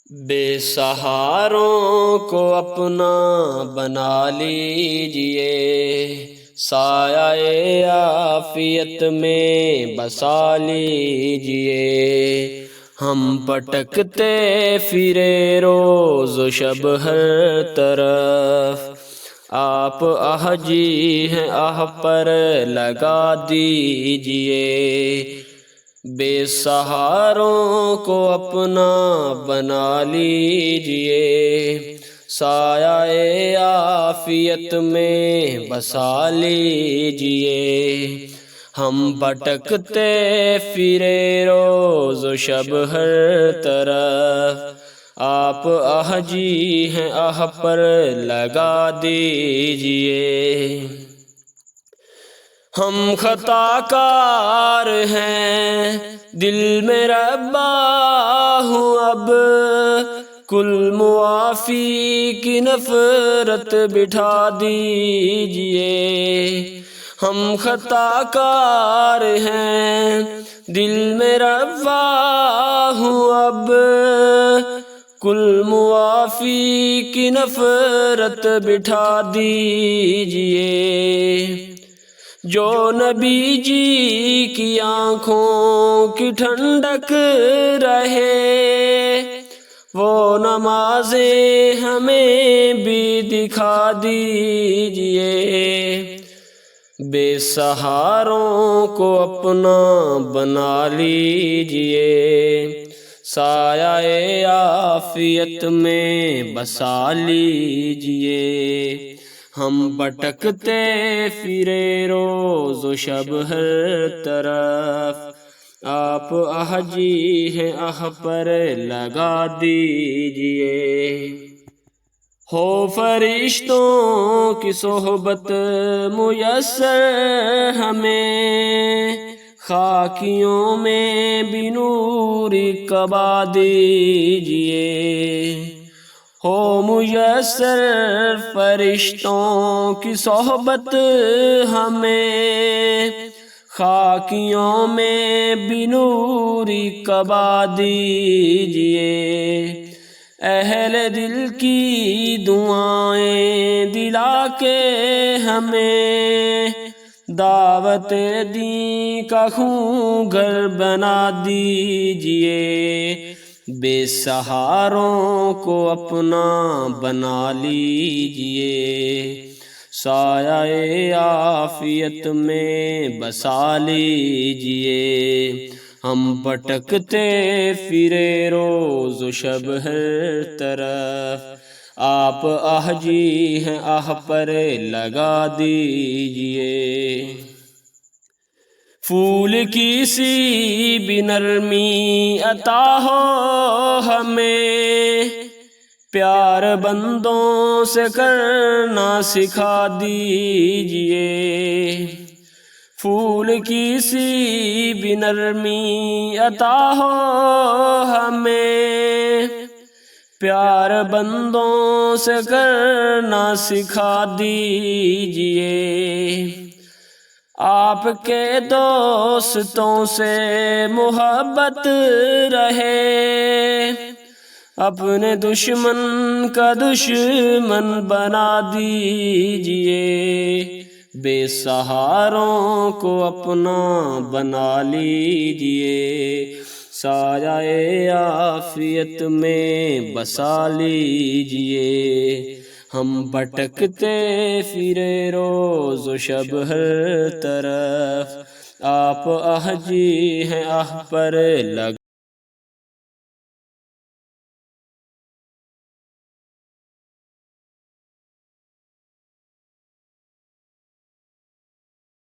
بے سہاروں کو اپنا بنا لیجئے، سایہ عافیت میں بسا لیجئے۔ ہم پٹکتے پھرے روز و شب ہر طرف، آپ احجی ہیں آہ پر لگا دیجئے۔ بے سہاروں کو اپنا بنا لیجئے، سایہ عافیت میں بسا لیجئے۔ ہم بھٹکتے پھرے روز و شب ہر طرف، آپ احجی ہیں آہ پر لگا دیجئے۔ ہم خطا کار ہیں دل میں ربا ہوں اب، کل معافی کی نفرت بٹھا دیجئے۔ ہم خطا کار ہیں دل میں ربا ہوں اب، کل معافی کی نفرت بٹھا دیجئے۔ جو نبی جی کی آنکھوں کی ٹھنڈک رہے، وہ نمازیں ہمیں بھی دکھا دیجئے۔ بے سہاروں کو اپنا بنا لیجئے، سایہ عافیت میں بسا لیجئے۔ ہم بھٹکتے پھرے روز و شب ہر طرف، آپ احجی ہیں آہ پر لگا دیجئے۔ ہو فرشتوں کی صحبت میسر ہمیں، خاکیوں میں بھی نور کبا دیجئے۔ ہو میسر فرشتوں کی صحبت ہمیں، خاکیوں میں بھی نور کبا دیجئے۔ اہل دل کی دعائیں دلا کے ہمیں، دعوت دین کا خوں گھر بنا دیجئے۔ بے سہاروں کو اپنا بنا لیجئے، سایہ عافیت میں بسا لیجئے۔ ہم بھٹکتے پھرے روز و شب ہر طرف، آپ احجی ہیں آہ پر لگا دیجئے۔ پھول کی سی بھی نرمی عطا ہو ہمیں، پیار بندوں سے کرنا سکھا دیجئے۔ پھول کی سی بھی نرمی عطا ہو ہمیں، پیار بندوں سے کرنا سکھا دیجئے۔ آپ کے دوستوں سے محبت رہے، اپنے دشمن کا دشمن بنا دیجئے۔ بے سہاروں کو اپنا بنا لیجئے، سایہ عافیت میں بسا لیجئے۔ ہم بھٹکتے پھرے روز و شب ہر طرف، آپ احجی ہیں آہ پر لگا